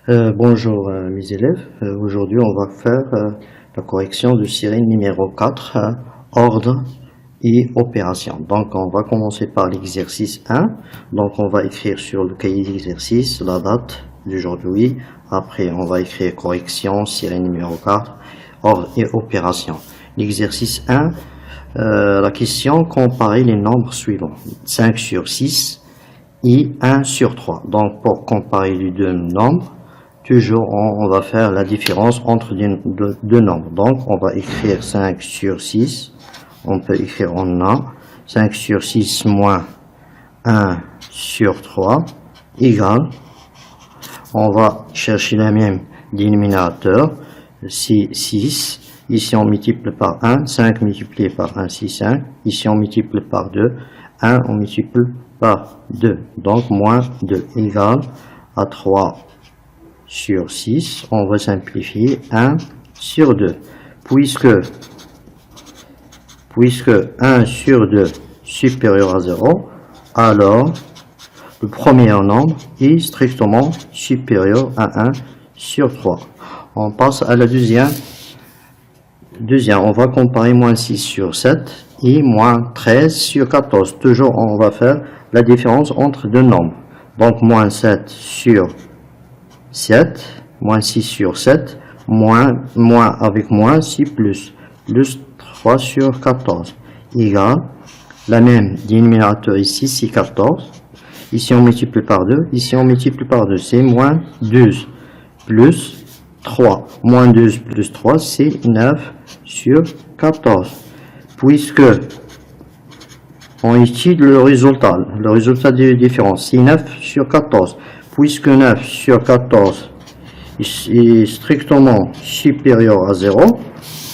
Bonjour mes élèves. Aujourd'hui on va faire la correction de série numéro 4, ordre et opération. Donc on va commencer par l'exercice 1. Donc on va écrire sur le cahier d'exercice la date d'aujourd'hui. Après on va écrire correction, série numéro 4, ordre et opération. L'exercice 1, la question: comparer les nombres suivants: 5 sur 6 et 1 sur 3. Donc pour comparer les deux nombres, toujours on va faire la différence entre deux nombres. Donc on va écrire 5 sur 6, on peut écrire en A, 5 sur 6 moins 1 sur 3 égale, on va chercher la même dénominateur, c'est 6, ici on multiplie par 1, 5 multiplié par 1, c'est 5, ici on multiplie par 2, 1 on multiplie par 2, donc moins 2 égale à 3 sur 6, on va simplifier, 1 sur 2, puisque 1 sur 2 supérieur à 0, alors le premier nombre est strictement supérieur à 1 sur 3. On passe à la deuxième, on va comparer moins 6 sur 7 et moins 13 sur 14. Toujours on va faire la différence entre deux nombres. Donc moins 7 sur 7, moins 6 sur 7, moins avec moins, c'est plus 3 sur 14, égale, la même dénominateur ici, c'est 14, ici on multiplie par 2, ici on multiplie par 2, c'est moins 12, plus 3, moins 12 plus 3, c'est 9 sur 14, puisque on étudie le résultat de différence, c'est 9 sur 14, puisque 9 sur 14 est strictement supérieur à 0,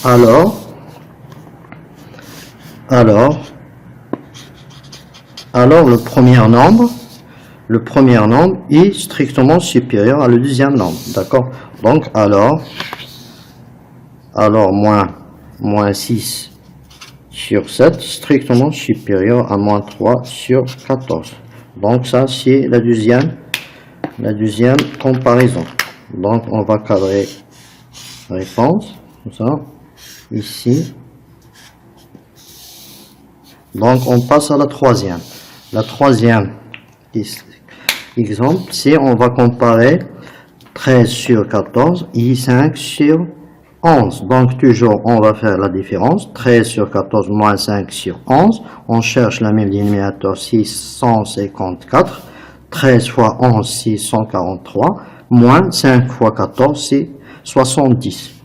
alors le premier nombre est strictement supérieur à le deuxième nombre, d'accord? Donc alors moins 6 sur 7 strictement supérieur à moins 3 sur 14. Donc ça c'est la deuxième comparaison. Donc on va cadrer la réponse comme ça ici. Donc on passe à la troisième. La troisième exemple, c'est on va comparer 13 sur 14 et 5 sur 11. Donc toujours on va faire la différence, 13 sur 14 moins 5 sur 11. On cherche la même dénominateur, 654. 13 fois 11 c'est 143, moins 5 fois 14 c'est 70.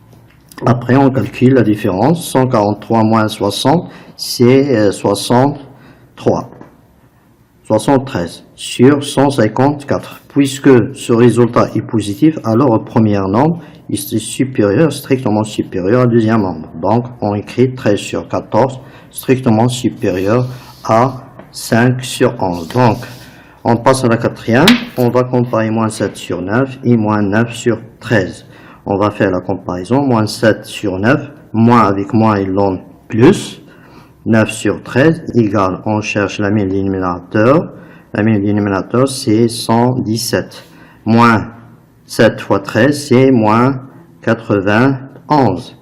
Après on calcule la différence, 143 moins 60 c'est 73 sur 154. Puisque ce résultat est positif, alors le premier nombre est supérieur, strictement supérieur au deuxième nombre. Donc on écrit 13 sur 14 strictement supérieur à 5 sur 11. Donc on passe à la quatrième, on va comparer moins 7 sur 9 et moins 9 sur 13. On va faire la comparaison, moins 7 sur 9, moins avec moins il donne plus, 9 sur 13 égale, on cherche la même dénominateur c'est 117, moins 7 fois 13 c'est moins 91,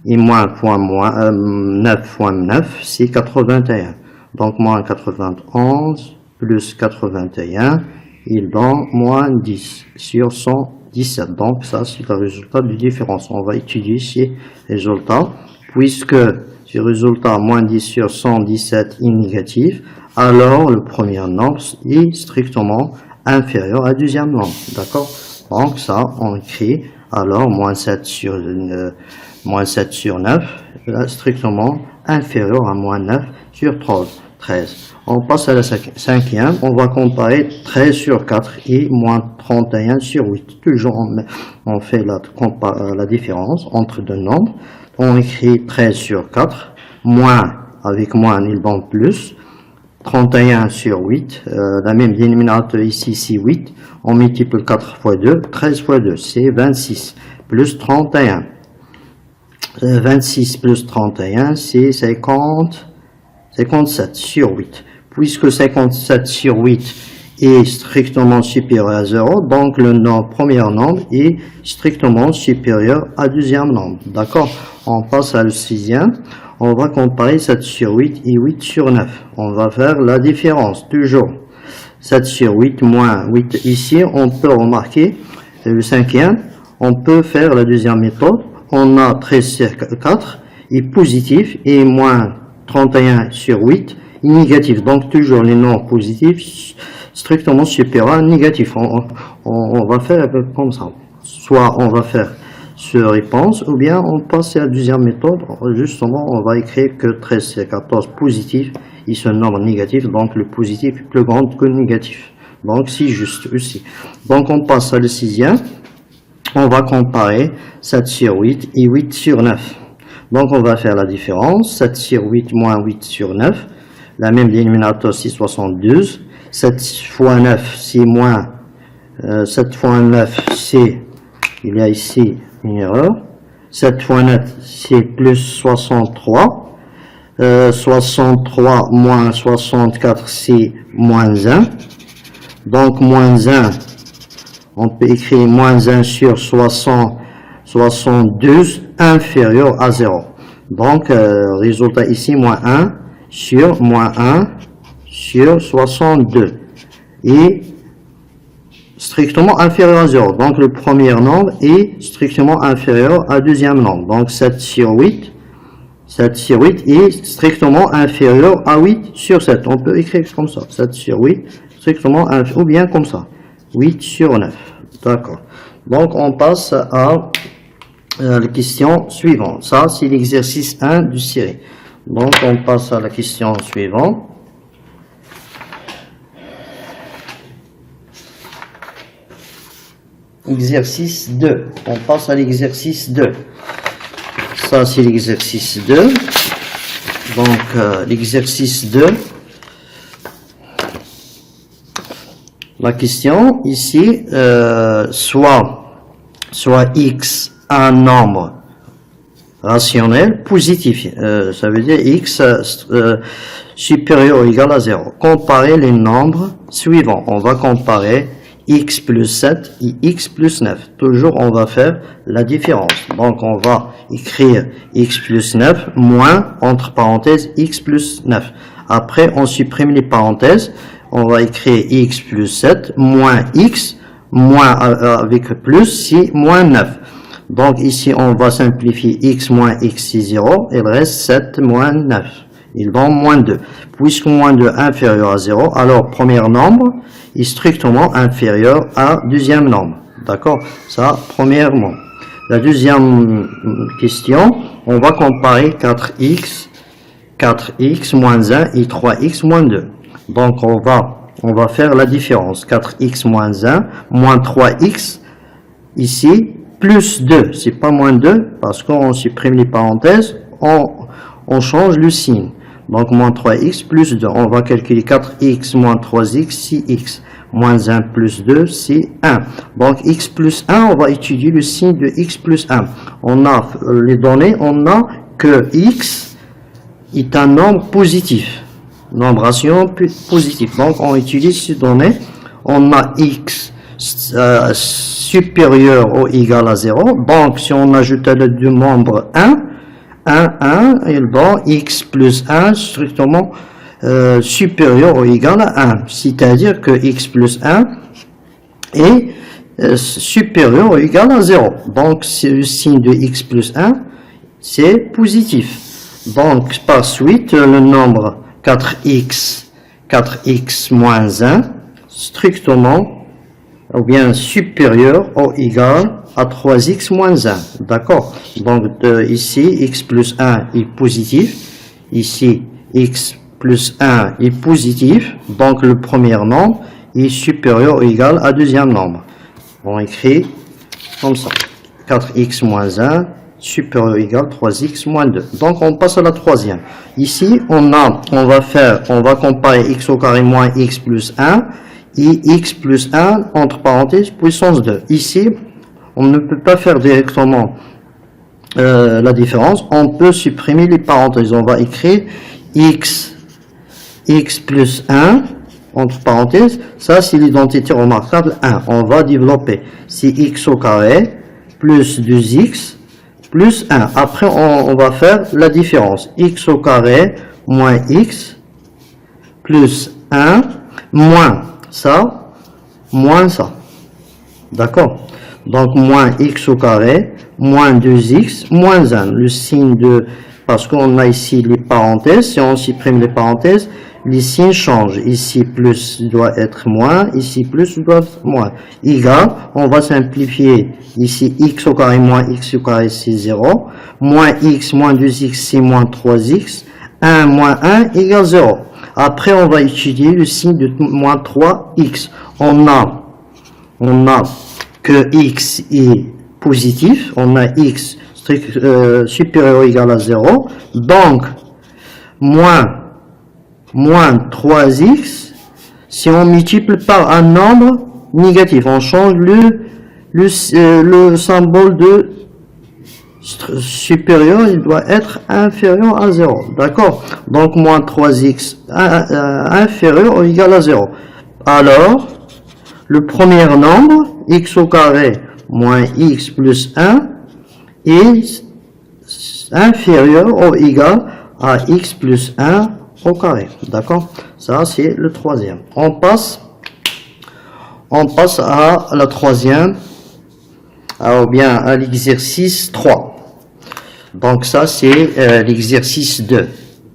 et moins fois 9 fois 9 c'est 81, donc moins 91 plus 81, il donne moins 10 sur 117. Donc ça c'est le résultat de différence. On va étudier ces résultats. Puisque ce résultat moins 10 sur 117 est négatif, alors le premier nombre est strictement inférieur à deuxième nombre. D'accord? Donc ça on écrit alors moins 7 sur 9 strictement inférieur à moins 9 sur 13. On passe à la cinquième, on va comparer 13 sur 4 et moins 31 sur 8. Toujours on fait la différence entre deux nombres. On écrit 13 sur 4, moins avec moins il donne plus, 31 sur 8, la même dénominateur ici c'est 8, on multiplie 4 fois 2, 13 fois 2 c'est 26, plus 31, 26 plus 31 c'est 57 sur 8. Puisque 57 sur 8 est strictement supérieur à 0, donc le premier nombre est strictement supérieur à deuxième nombre. D'accord? On passe à le sixième. On va comparer 7 sur 8 et 8 sur 9. On va faire la différence, toujours. 7 sur 8 moins 8. Ici, on peut remarquer le cinquième. On peut faire la deuxième méthode. On a 13 sur 4 est positif et moins 31 sur 8 est négatif. Donc, toujours les nombres positifs strictement supérieur à négatif. On va faire un peu comme ça. Soit on va faire ce réponse, ou bien on passe à la deuxième méthode. Justement, on va écrire que 13 et 14 positif et ce nombre négatif, donc le positif est plus grand que le négatif. Donc, c'est juste aussi. Donc, on passe à le sixième. On va comparer 7 sur 8 et 8 sur 9. Donc, on va faire la différence. 7 sur 8 moins 8 sur 9. La même dénominateur, c'est 72. 7 fois 9, c'est moins 7 fois 9, c'est, il y a ici une erreur. 7 fois 9, c'est plus 63. 63 moins 64, c'est moins 1. Donc, moins 1, on peut écrire moins 1 sur 72 inférieur à 0. Donc, résultat ici, moins 1 sur 62 et strictement inférieur à 0. Donc, le premier nombre est strictement inférieur à deuxième nombre. Donc, 7 sur 8 est strictement inférieur à 8 sur 7. On peut écrire comme ça. 7 sur 8, strictement inférieur, ou bien comme ça. 8 sur 9. D'accord. Donc, on passe à la question suivante. Ça, c'est l'exercice 1 du série. Donc, on passe à la question suivante. Exercice 2. On passe à l'exercice 2. Ça, c'est l'exercice 2. Donc, l'exercice 2. La question, ici, soit x un nombre rationnel positif. Ça veut dire x supérieur ou égal à 0. Comparer les nombres suivants. On va comparer x plus 7 et x plus 9. Toujours, on va faire la différence. Donc, on va écrire x plus 9 moins, entre parenthèses, x plus 9. Après, on supprime les parenthèses. On va écrire x plus 7 moins x, moins avec plus, c'est moins 9. Donc, ici, on va simplifier x moins x, c'est 0. Il reste 7 moins 9. Il donne moins 2. Puisque moins 2 inférieur à 0, alors premier nombre est strictement inférieur à deuxième nombre. D'accord? Ça, premièrement. La deuxième question, on va comparer 4x moins 1 et 3x moins 2. Donc, on va faire la différence. 4x moins 1 moins 3x, ici, plus 2. C'est pas moins 2, parce qu'on supprime les parenthèses, on change le signe. Donc, moins 3x plus 2. On va calculer 4x moins 3x, 6x. Moins 1 plus 2, c'est 1. Donc, x plus 1, on va étudier le signe de x plus 1. On a les données, on a que x est un nombre positif. Nombre rationnel positif. Donc, on utilise ces données. On a x supérieur ou égal à 0. Donc, si on ajoute les deux nombres 1, il donne x plus 1 strictement supérieur ou égal à 1. C'est-à-dire que x plus 1 est supérieur ou égal à 0. Donc, le signe de x plus 1, c'est positif. Donc, par suite, le nombre 4x moins 1, strictement, ou bien supérieur ou égal à 3x moins 1. D'accord? Donc, ici, x plus 1 est positif. Ici, x plus 1 est positif. Donc, le premier nombre est supérieur ou égal à deuxième nombre. On écrit comme ça. 4x moins 1 supérieur ou égal à 3x moins 2. Donc, on passe à la troisième. Ici, on va comparer x au carré moins x plus 1 et x plus 1 entre parenthèses puissance 2. Ici, on ne peut pas faire directement la différence. On peut supprimer les parenthèses. On va écrire x plus 1, entre parenthèses, ça c'est l'identité remarquable 1. On va développer. C'est x au carré plus 2x plus 1. Après, on va faire la différence. X au carré moins x plus 1 moins ça, moins ça. D'accord? Donc, moins x au carré moins 2x moins 1. Le signe de... Parce qu'on a ici les parenthèses. Si on supprime les parenthèses, les signes changent. Ici, plus doit être moins. Ici, plus doit être moins. Égal, on va simplifier. Ici, x au carré moins x au carré, c'est 0. Moins x moins 2x, c'est moins 3x. 1 moins 1 égale 0. Après, on va étudier le signe de moins 3x. On a que x est positif. On a x supérieur ou égal à 0. Donc, moins 3x, si on multiplie par un nombre négatif, on change le symbole de supérieur, il doit être inférieur à 0. D'accord? Donc, moins 3x inférieur ou égal à 0. Alors, le premier nombre, x au carré moins x plus 1, est inférieur ou égal à x plus 1 au carré. D'accord? Ça, c'est le troisième. On passe à la troisième, ou bien à l'exercice 3. Donc, ça, c'est l'exercice 2.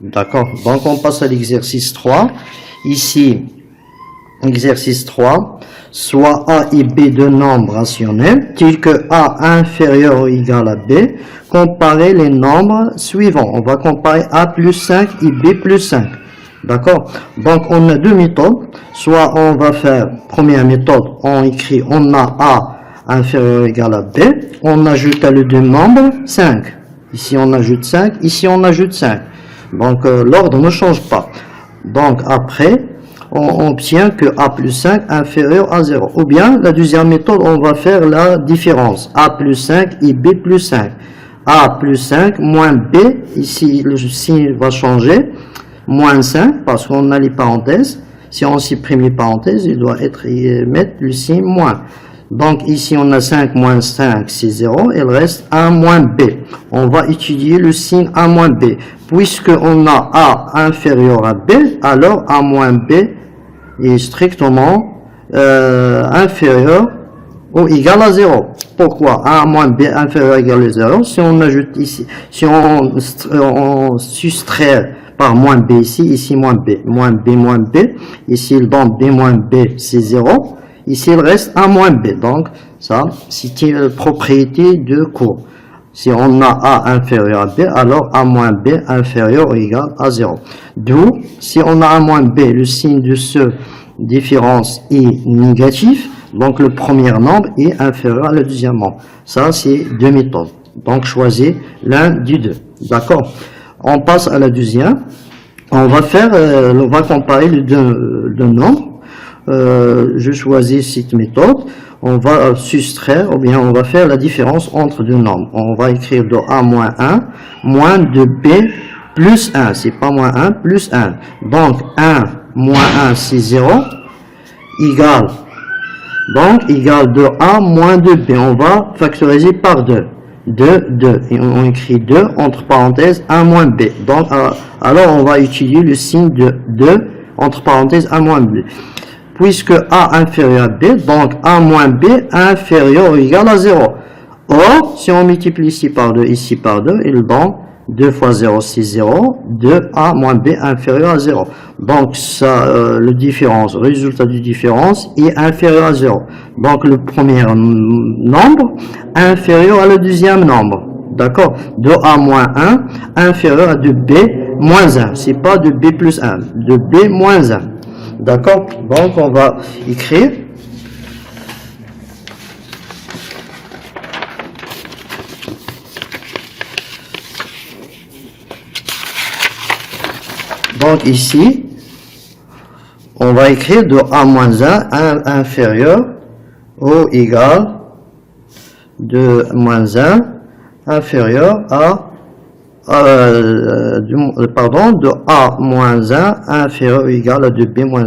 D'accord? Donc, on passe à l'exercice 3. Ici, exercice 3. Soit A et B de nombres rationnels, tels que A inférieur ou égal à B, comparer les nombres suivants. On va comparer A plus 5 et B plus 5. D'accord? Donc, on a deux méthodes. Soit on va faire, première méthode, on écrit, on a A inférieur ou égal à B, on ajoute à le deux nombres 5. Ici, on ajoute 5, ici, on ajoute 5. Donc, l'ordre ne change pas. Donc, après, on obtient que A plus 5 inférieur à 0. Ou bien, la deuxième méthode, on va faire la différence. A plus 5 et B plus 5. A plus 5 moins B, ici le signe va changer, moins 5 parce qu'on a les parenthèses. Si on supprime les parenthèses, il doit mettre le signe moins. Donc ici on a 5 moins 5, c'est 0, il reste A moins B. On va étudier le signe A moins B. Puisque on a A inférieur à B, alors A moins B est strictement inférieur ou égal à 0. Pourquoi? A moins B inférieur ou égal à 0. Si on ajoute ici, si on soustrait par moins B ici moins B, moins B, ici il donne B moins B, c'est 0. Ici il reste A moins B. Donc ça, c'est une propriété de cours. Si on a A inférieur à B, alors A moins B inférieur ou égal à 0. D'où, si on a A moins B, le signe de ce différence est négatif, donc le premier nombre est inférieur à le deuxième nombre. Ça, c'est deux méthodes. Donc, choisissez l'un des deux. D'accord? On passe à la deuxième. On va comparer les deux nombres. Je choisis cette méthode. On va soustraire, ou bien on va faire la différence entre deux nombres. On va écrire de A moins 1, moins de B plus 1. C'est pas moins 1, plus 1. Donc, 1 moins 1, c'est 0. Égal. Donc, égal de A moins de B. On va factoriser par 2. 2, 2. Et on écrit 2, entre parenthèses, 1 moins B. Donc, alors, on va utiliser le signe de 2, entre parenthèses, 1 moins B. Puisque A inférieur à B, donc A moins B inférieur ou égal à 0. Or, si on multiplie ici par 2, il donne 2 fois 0, c'est 0. 2A moins B inférieur à 0. Donc, ça, le résultat de différence est inférieur à 0. Donc, le premier nombre inférieur à le deuxième nombre. D'accord? 2A moins 1 inférieur à 2B moins 1. C'est pas de B plus 1, de B moins 1. D'accord? Donc, on va écrire. Donc, ici, on va écrire de A moins 1 inférieur ou égal de moins 1 inférieur à de A moins 1 inférieur ou égal à 2B moins 1.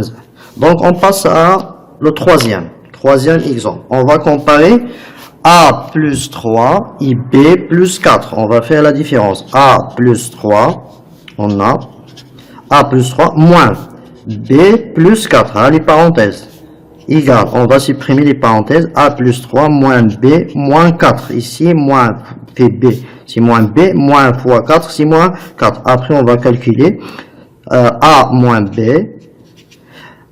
Donc, on passe à le troisième exemple. On va comparer A plus 3 et B plus 4. On va faire la différence. A plus 3, on a A plus 3 moins B plus 4. Hein, les parenthèses. Égal, on va supprimer les parenthèses. A plus 3 moins B moins 4. Ici, moins fait B. C'est moins B, moins fois 4, c'est moins 4. Après, on va calculer A moins B.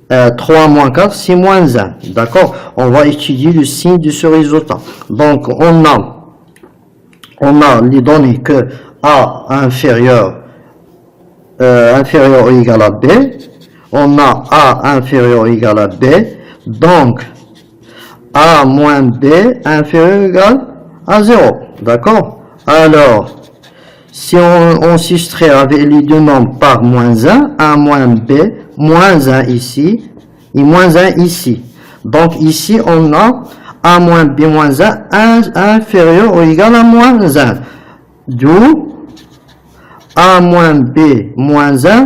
3 moins 4, c'est moins 1. D'accord? On va étudier le signe de ce résultat. Donc, on a les données que A inférieur ou égal à B. On a A inférieur ou égal à B. Donc, A moins B inférieur ou égal à 0. D'accord? Alors, si on soustrait avec les deux nombres par moins 1, A moins B, moins 1 ici, et moins 1 ici. Donc ici, on a A moins B moins 1 inférieur ou égal à moins 1. D'où A moins B moins 1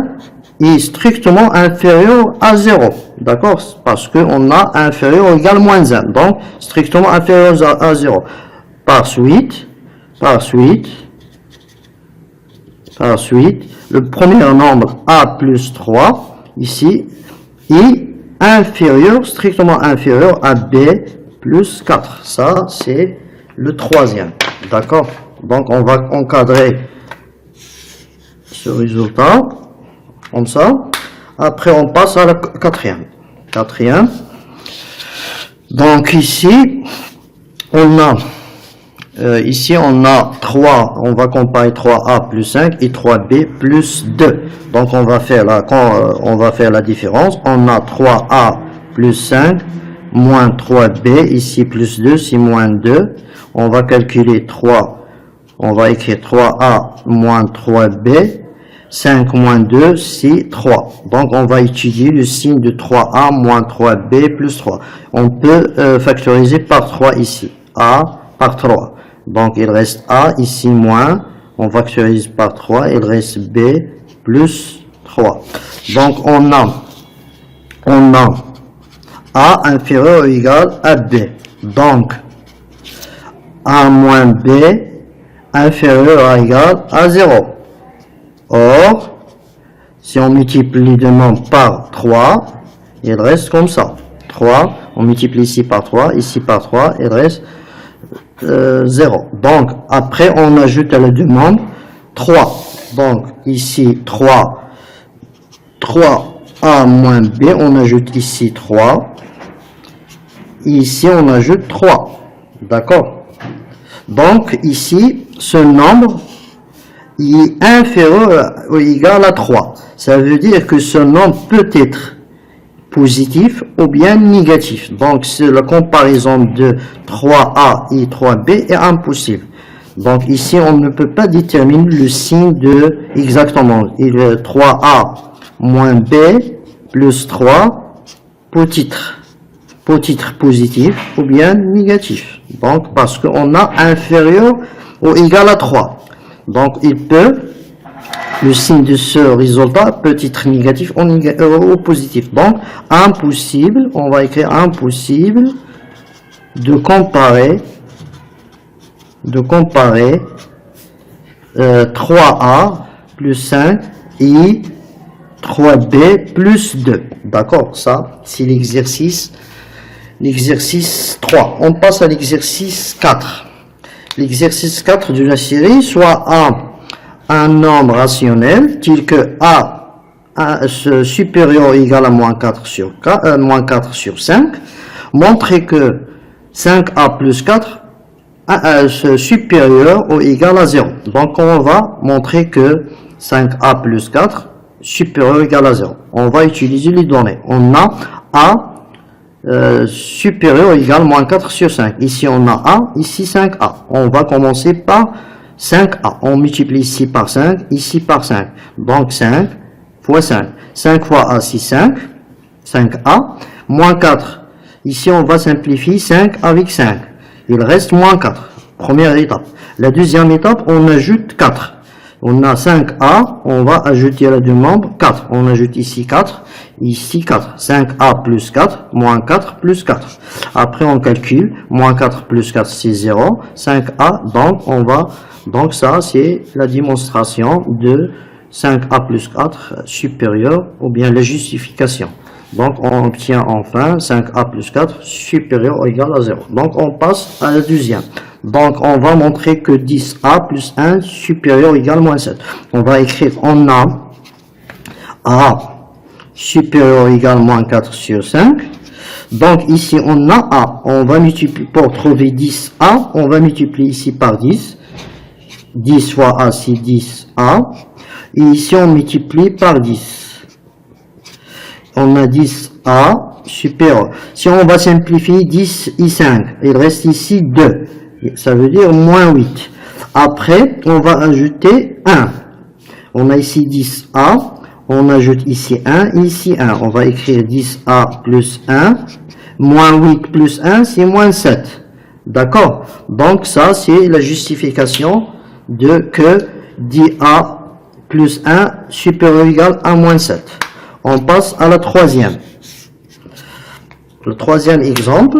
est strictement inférieur à 0. D'accord? Parce qu'on a inférieur ou égal à moins 1. Donc, strictement inférieur à 0. Par suite, le premier nombre A plus 3, ici, est inférieur, strictement inférieur à B plus 4. Ça, c'est le troisième. D'accord? Donc, on va encadrer ce résultat, comme ça. Après, on passe à la quatrième. Donc, ici, on a 3, on va comparer 3A plus 5 et 3B plus 2. Donc, on va faire la différence. On a 3A plus 5 moins 3B, ici plus 2, c'est moins 2. On va calculer 3, on va écrire 3A moins 3B, 5 moins 2, c'est 3. Donc, on va étudier le signe de 3A moins 3B plus 3. On peut factoriser par 3 ici. A par 3. Donc, il reste A, ici, moins. On factorise par 3. Il reste B, plus 3. Donc, on a A inférieur ou égal à B. Donc, A moins B inférieur ou égal à 0. Or, si on multiplie les deux nombres par 3, il reste comme ça. 3, on multiplie ici par 3, ici par 3, il reste 0. Donc, après, on ajoute à la deux nombres 3. Donc, ici, 3A moins B, on ajoute ici 3. Ici, on ajoute 3. D'accord? Donc, ici, ce nombre est inférieur ou égal à 3. Ça veut dire que ce nombre peut être positif ou bien négatif. Donc, la comparaison de 3A et 3B est impossible. Donc, ici, on ne peut pas déterminer le signe de exactement. 3A moins B plus 3 peut être positif ou bien négatif. Donc, parce qu'on a inférieur ou égal à 3. Donc, le signe de ce résultat peut être négatif ou positif. Donc, impossible, on va écrire impossible de comparer 3A plus 5 et 3B plus 2. D'accord? Ça, c'est l'exercice 3. On passe à l'exercice 4. L'exercice 4 de la série, soit un nombre rationnel, tel que A supérieur ou égal à moins 4 sur 5, montrer que 5A plus 4 supérieur ou égal à 0. Donc, on va montrer que 5A plus 4 supérieur ou égal à 0. On va utiliser les données. On a A supérieur ou égal à moins 4 sur 5. Ici, on a A, ici 5A. On va commencer par 5A. On multiplie ici par 5, ici par 5. Donc, 5 fois 5. 5 fois A, c'est 5. 5A. Moins 4. Ici, on va simplifier 5 avec 5. Il reste moins 4. Première étape. La deuxième étape, on ajoute 4. On a 5A, on va ajouter à la deux membres 4. On ajoute ici 4. ici 4. 5a plus 4, moins 4 plus 4. Après, on calcule, moins 4 plus 4, c'est 0. 5a, donc ça, c'est la démonstration de 5a plus 4 supérieur, ou bien la justification. Donc, on obtient enfin 5a plus 4 supérieur ou égal à 0. Donc, on passe à la deuxième. Donc, on va montrer que 10a plus 1 supérieur ou égal à moins 7. On va écrire, on a a supérieur ou égal à moins 4 sur 5. Donc, ici, on a a. On va multiplier, pour trouver 10a, on va multiplier ici par 10. 10 fois a, c'est 10a. Et ici, on multiplie par 10. On a 10a supérieur. Si on va simplifier 10 et 5, il reste ici 2. Ça veut dire moins 8. Après, on va ajouter 1. On a ici 10a. On ajoute ici 1, ici 1. On va écrire 10a plus 1. Moins 8 plus 1, c'est moins 7. D'accord? Donc, ça, c'est la justification de que 10a plus 1 supérieur ou égal à moins 7. On passe à la troisième. Le troisième exemple.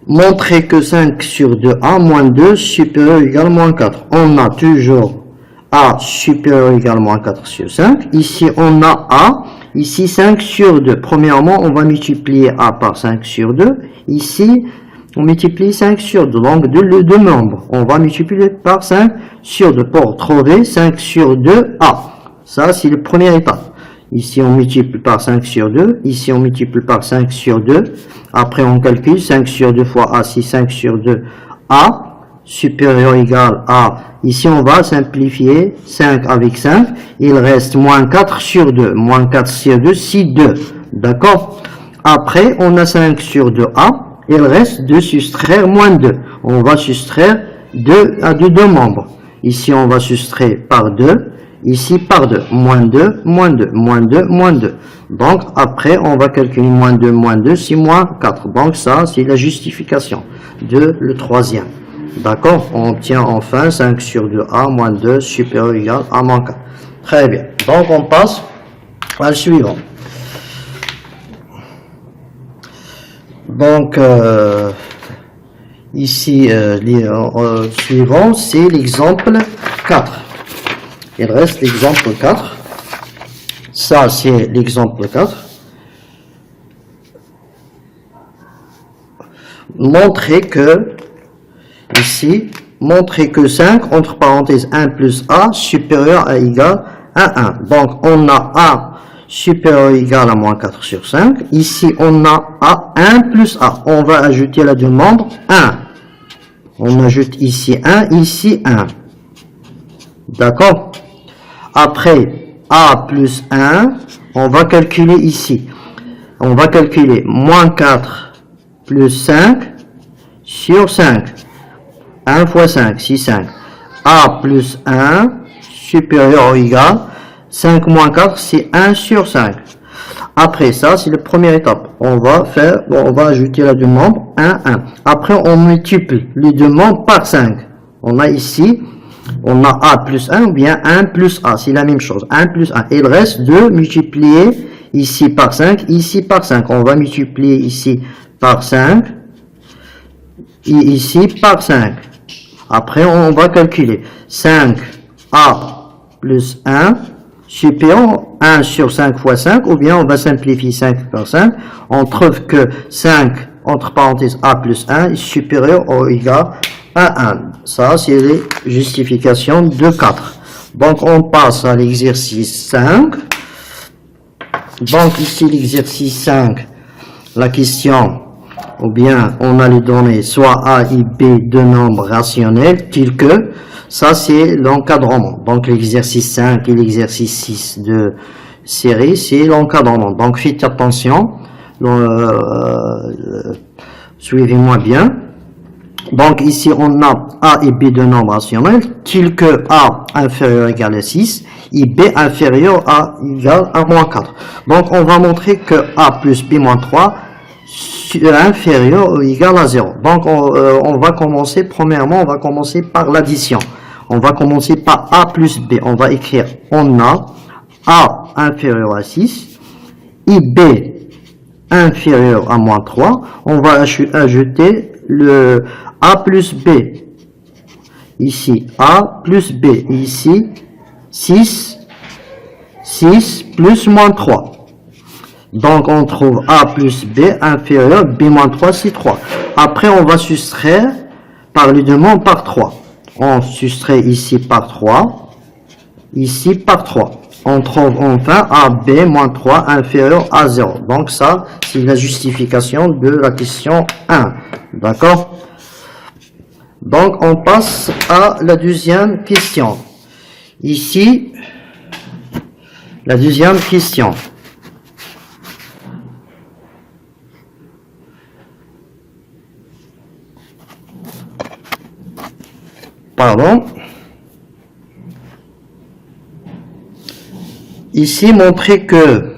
Montrer que 5 sur 2a moins 2 supérieur ou égal à moins 4. On a toujours a supérieur ou égal à moins 4 sur 5. Ici, on a a. Ici, 5 sur 2. Premièrement, on va multiplier a par 5 sur 2. Ici, on multiplie 5 sur 2. Donc, le deux nombres. On va multiplier par 5 sur 2 pour trouver 5 sur 2a. Ça, c'est la première étape. Ici, on multiplie par 5 sur 2. Ici, on multiplie par 5 sur 2. Après, on calcule 5 sur 2 fois a, c'est 5 sur 2 a. Supérieur égal à. Ici, on va simplifier 5 avec 5. Il reste moins 4 sur 2. Moins 4 sur 2, c'est 2. D'accord? Après, on a 5 sur 2a. Il reste de soustraire moins 2. On va soustraire 2 à 2 membres. Ici, on va soustraire par 2. Ici, par 2. Moins 2, moins 2, moins 2, moins 2. Donc, après, on va calculer moins 2, c'est moins 4. Donc, ça, c'est la justification de le troisième. D'accord? On obtient enfin 5 sur 2a moins 2 supérieur ou égal à moins 4. Très bien. Donc, on passe à le suivant. Donc, ici, suivant, c'est l'exemple 4. Il reste l'exemple 4. Ça, c'est l'exemple 4. Montrer que, ici, montrer que 5, entre parenthèses 1 plus a, supérieur à égal à 1. Donc, on a a supérieur ou égal à moins 4 sur 5. Ici, on a a 1 plus a. On va ajouter la demande 1. On ajoute ici 1, ici 1. D'accord? Après, a plus 1, on va calculer ici. On va calculer moins 4 plus 5 sur 5. 1 fois 5, c'est 5. A plus 1 supérieur ou égal 5 moins 4, c'est 1 sur 5. Après ça, c'est la première étape. On va ajouter la demande 1, 1. Après, on multiplie les demandes par 5. On a ici, on a a plus 1 ou bien 1 plus a. C'est la même chose. 1 plus 1. Il reste de multiplier ici par 5, ici par 5. On va multiplier ici par 5 et ici par 5. Après, on va calculer 5a plus 1 supérieur 1 sur 5 fois 5, ou bien on va simplifier 5 par 5. On trouve que 5, entre parenthèses, a plus 1 est supérieur ou égal à 1. Ça, c'est les justifications de 4. Donc, on passe à l'exercice 5. Donc, ici, l'exercice 5, la question, ou bien on a les données soit A et B de nombres rationnels, tels que, ça c'est l'encadrement. Donc l'exercice 5 et l'exercice 6 de série, c'est l'encadrement. Donc faites attention, suivez-moi bien. Donc ici on a A et B de nombres rationnels, tels que A inférieur ou égal à 6 et B inférieur à égal à moins 4. Donc on va montrer que A plus B moins 3 inférieur ou égal à 0. Donc on va commencer, premièrement on va commencer par l'addition. On va commencer par A plus B. On va écrire on a A inférieur à 6, IB inférieur à moins 3, on va ajouter le A plus B. Ici, A plus B. Ici, 6 plus moins 3. Donc, on trouve A plus B inférieur B moins 3, c'est 3. Après, on va soustraire par le demande par 3. On soustrait ici par 3, ici par 3. On trouve enfin AB moins 3 inférieur à 0. Donc, ça, c'est la justification de la question 1. D'accord? Donc, on passe à la deuxième question. Ici, la deuxième question. Pardon. Ici, montrer que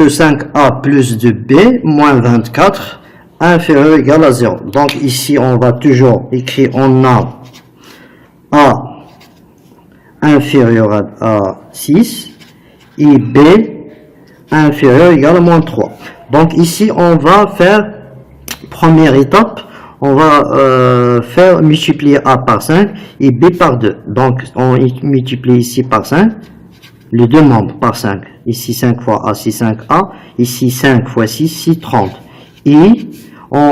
5A plus 2B moins 24 inférieur ou égal à 0. Donc ici, on va toujours écrire, on a A inférieur à 6 et B inférieur ou égal à moins 3. Donc ici, on va faire, première étape, on va faire multiplier A par 5 et B par 2. Donc on multiplie ici par 5, les deux membres par 5. Ici 5 fois A, c'est 5A. Ici 5 fois 6, c'est 30. Et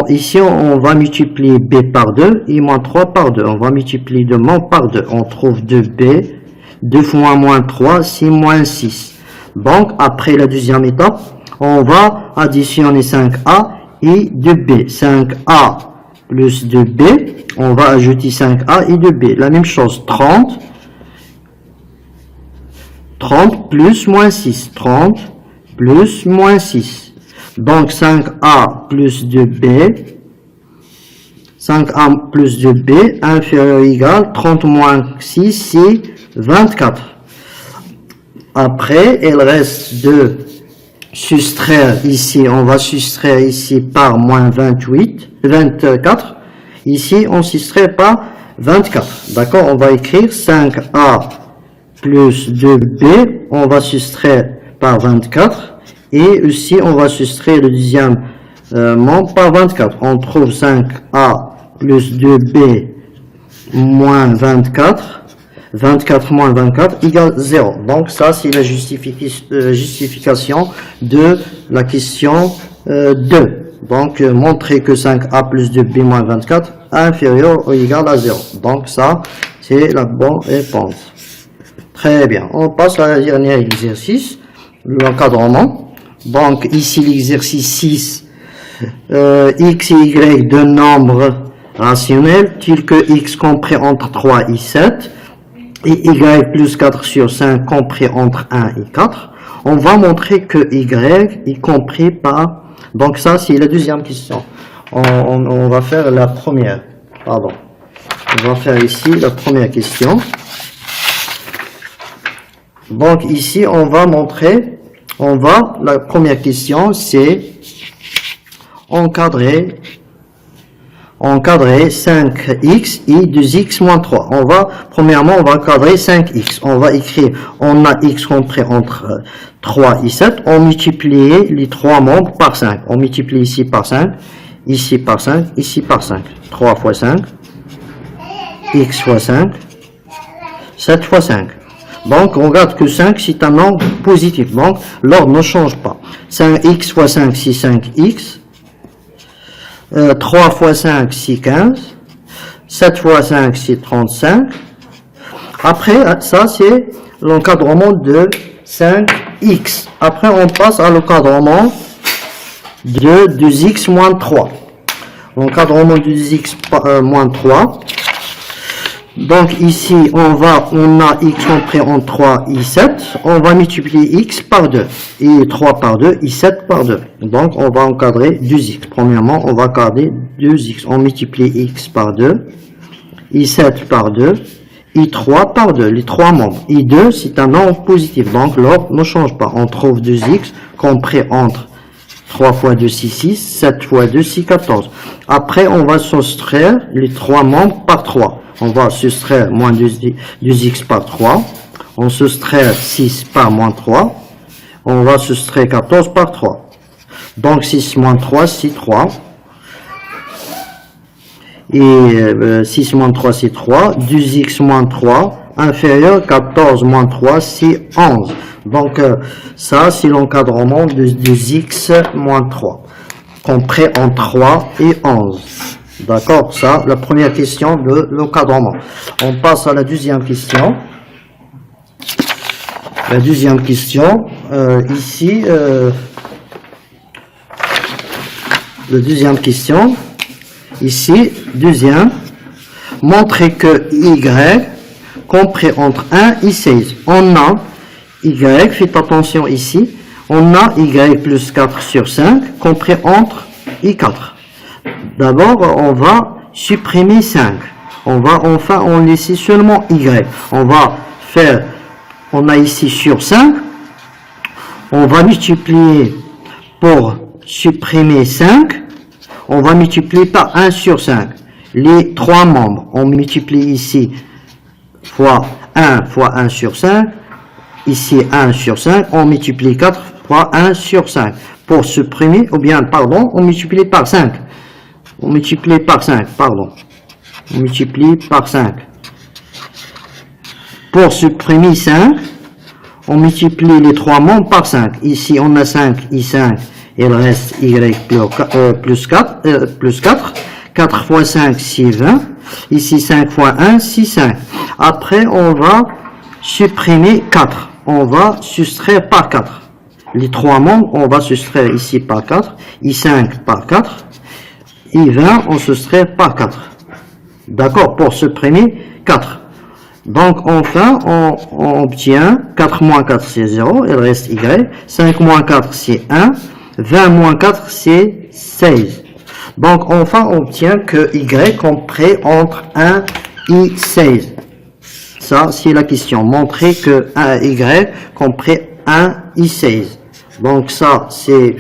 ici on va multiplier B par 2 et moins 3 par 2. On va multiplier deux membres par 2. On trouve 2B. 2 fois moins 3, c'est moins 6. Donc après la deuxième étape, on va additionner 5A et 2B. 5A plus 2B, on va ajouter 5A et 2B. La même chose, 30 plus moins 6. 30 plus moins 6. Donc 5A plus 2B. 5A plus 2B inférieur ou égal 30 moins 6, c'est 24. Après, il reste de soustraire ici, on va soustraire ici par moins 24. Ici, on soustrait par 24. D'accord? On va écrire 5A plus 2B, on va soustraire par 24. Et aussi, on va soustraire le deuxième membre par 24. On trouve 5A plus 2B moins 24. 24 moins 24 égale 0. Donc ça, c'est la justification de la question 2. Donc, montrer que 5A plus 2B moins 24 inférieur ou égal à 0. Donc ça, c'est la bonne réponse. Très bien. On passe à la dernière exercice, l'encadrement. Donc ici, l'exercice 6, x et y de nombres rationnels, tels que x compris entre 3 et 7, et y plus 4 sur 5 compris entre 1 et 4, on va montrer que y est compris par... Donc ça, c'est la deuxième question. On va faire la première. Pardon. On va faire ici la première question. Donc ici, on va montrer... la première question, c'est encadrer 5x et 2x moins 3. Premièrement, on va encadrer 5x. On va écrire, on a x compris entre 3 et 7. On multiplie les trois membres par 5. On multiplie ici par 5, ici par 5, ici par 5. 3 fois 5, x fois 5, 7 fois 5. Donc, on regarde que 5, c'est un nombre positif. Donc, l'ordre ne change pas. 5x fois 5, c'est 5x. 3 fois 5, c'est 15. 7 fois 5, c'est 35. Après, ça, c'est l'encadrement de 5x. Après, on passe à l'encadrement de 2x moins 3. L'encadrement de 2x moins 3. Donc, ici, on a x compris entre 3 et 7. On va multiplier x par 2. Et 3 par 2 et 7 par 2. Donc, on va encadrer 2x. Premièrement, on va encadrer 2x. On multiplie x par 2. Et 7 par 2. Et 3 par 2. Les trois membres. Et 2, c'est un nombre positif. Donc, l'ordre ne change pas. On trouve 2x compris entre 3 fois 2, c'est 6. 7 fois 2, c'est 14. Après, on va soustraire les 3 membres par 3. On va soustraire moins 2x par 3. On soustrait 6 par moins 3. On va soustraire 14 par 3. Donc 6 moins 3, c'est 3. Et 6 moins 3, c'est 3. 2x moins 3, inférieur 14 moins 3, c'est 11. Donc ça, c'est l'encadrement de 2x moins 3, compris en 3 et 11. D'accord, ça, la première question de l'encadrement. On passe à la deuxième question. La deuxième question, ici, la deuxième question, ici, deuxième, montrer que y compris entre 1 et 16. On a y, faites attention ici, on a y plus 4 sur 5 compris entre et 4. D'abord, on va supprimer 5. On va enfin en laisser seulement y. On va faire, on a ici sur 5. On va multiplier pour supprimer 5. On va multiplier par 1 sur 5. Les 3 membres, on multiplie ici fois 1 fois 1 sur 5. Ici 1 sur 5. On multiplie 4 fois 1 sur 5. Pour supprimer, ou bien, pardon, on multiplie par 5. On multiplie par 5, pardon. On multiplie par 5. Pour supprimer 5, on multiplie les 3 membres par 5. Ici, on a 5, i 5, et il reste y plus 4. 4 fois 5, c'est 20. Ici, 5 fois 1, c'est 5. Après, on va supprimer 4. On va soustraire par 4. Les 3 membres, on va soustraire ici par 4. I5 par 4. I20, on soustrait par 4. D'accord, pour supprimer 4. Donc, enfin, on obtient 4 moins 4, c'est 0. Il reste y. 5 moins 4, c'est 1. 20 moins 4, c'est 16. Donc, enfin, on obtient que y compris entre 1 et 16. Ça, c'est la question. Montrer que y compris 1 et 16. Donc, ça, c'est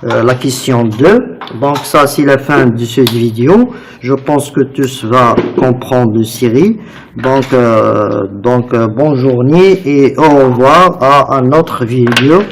la question 2. Donc, ça, c'est la fin de cette vidéo. Je pense que tous va comprendre la série. Donc, bonne journée et au revoir à une autre vidéo.